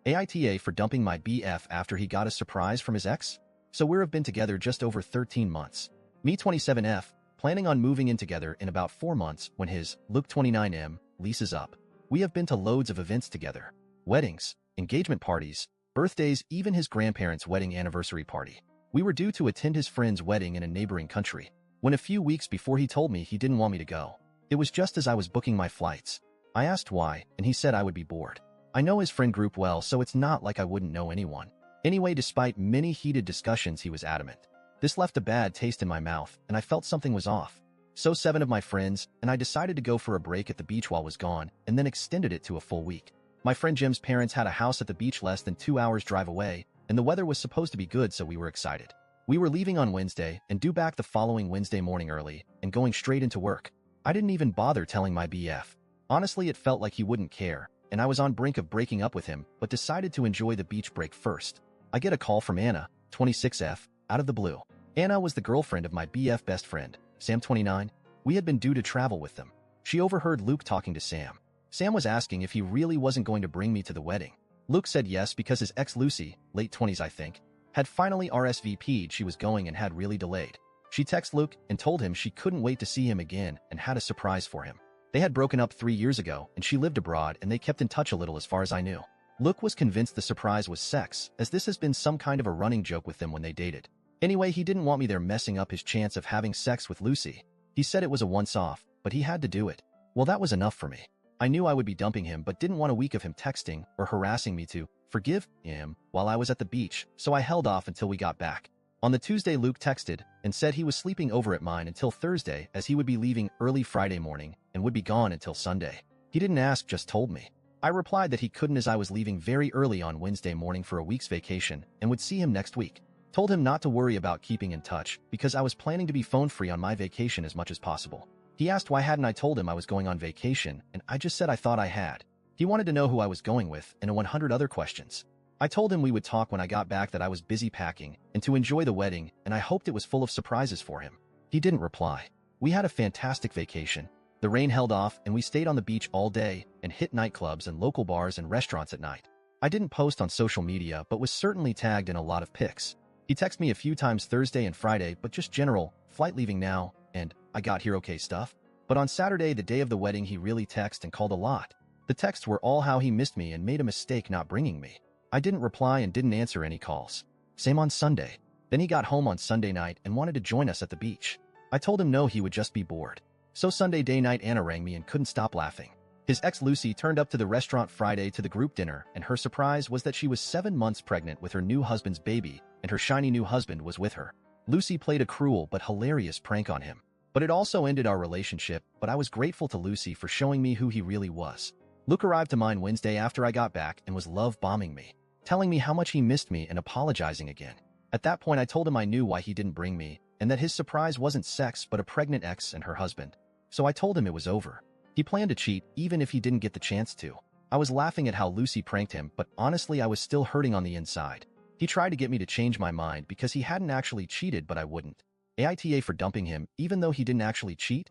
AITA for dumping my BF after he got a surprise from his ex? So we've been together just over 13 months. Me 27F, planning on moving in together in about 4 months when his Luke 29M lease is up. We have been to loads of events together. Weddings, engagement parties, birthdays, even his grandparents' wedding anniversary party. We were due to attend his friend's wedding in a neighboring country, when a few weeks before he told me he didn't want me to go. It was just as I was booking my flights. I asked why, and he said I would be bored. I know his friend group well, so it's not like I wouldn't know anyone. Anyway, despite many heated discussions, he was adamant. This left a bad taste in my mouth, and I felt something was off. So 7 of my friends and I decided to go for a break at the beach while I was gone, and then extended it to a full week. My friend Jim's parents had a house at the beach less than 2 hours drive away, and the weather was supposed to be good, so we were excited. We were leaving on Wednesday and due back the following Wednesday morning early and going straight into work. I didn't even bother telling my BF. Honestly, it felt like he wouldn't care, and I was on brink of breaking up with him, but decided to enjoy the beach break first. I get a call from Anna, 26F, out of the blue. Anna was the girlfriend of my BF best friend, Sam 29. We had been due to travel with them. She overheard Luke talking to Sam. Sam was asking if he really wasn't going to bring me to the wedding. Luke said yes because his ex Lucy, late 20s I think, had finally RSVP'd she was going and had really delayed. She texted Luke and told him she couldn't wait to see him again and had a surprise for him. They had broken up 3 years ago and she lived abroad and they kept in touch a little as far as I knew. Luke was convinced the surprise was sex, as this has been some kind of a running joke with them when they dated. Anyway, he didn't want me there messing up his chance of having sex with Lucy. He said it was a once-off, but he had to do it. Well, that was enough for me. I knew I would be dumping him but didn't want a week of him texting or harassing me to forgive him while I was at the beach, so I held off until we got back. On the Tuesday, Luke texted and said he was sleeping over at mine until Thursday as he would be leaving early Friday morning and would be gone until Sunday. He didn't ask, just told me. I replied that he couldn't as I was leaving very early on Wednesday morning for a week's vacation and would see him next week. Told him not to worry about keeping in touch because I was planning to be phone-free on my vacation as much as possible. He asked why hadn't I told him I was going on vacation, and I just said I thought I had. He wanted to know who I was going with and 100 other questions. I told him we would talk when I got back, that I was busy packing and to enjoy the wedding, and I hoped it was full of surprises for him. He didn't reply. We had a fantastic vacation. The rain held off and we stayed on the beach all day and hit nightclubs and local bars and restaurants at night. I didn't post on social media but was certainly tagged in a lot of pics. He texted me a few times Thursday and Friday, but just general, flight leaving now, and I got here okay stuff. But on Saturday, the day of the wedding, he really texted and called a lot. The texts were all how he missed me and made a mistake not bringing me. I didn't reply and didn't answer any calls. Same on Sunday. Then he got home on Sunday night and wanted to join us at the beach. I told him no, he would just be bored. So Sunday day night, Anna rang me and couldn't stop laughing. His ex Lucy turned up to the restaurant Friday to the group dinner, and her surprise was that she was 7 months pregnant with her new husband's baby, and her shiny new husband was with her. Lucy played a cruel but hilarious prank on him. But it also ended our relationship, but I was grateful to Lucy for showing me who he really was. Luke arrived to mine Wednesday after I got back and was love-bombing me, telling me how much he missed me and apologizing again. At that point, I told him I knew why he didn't bring me, and that his surprise wasn't sex but a pregnant ex and her husband. So I told him it was over. He planned to cheat even if he didn't get the chance to. I was laughing at how Lucy pranked him, but honestly I was still hurting on the inside. He tried to get me to change my mind because he hadn't actually cheated, but I wouldn't. AITA for dumping him even though he didn't actually cheat?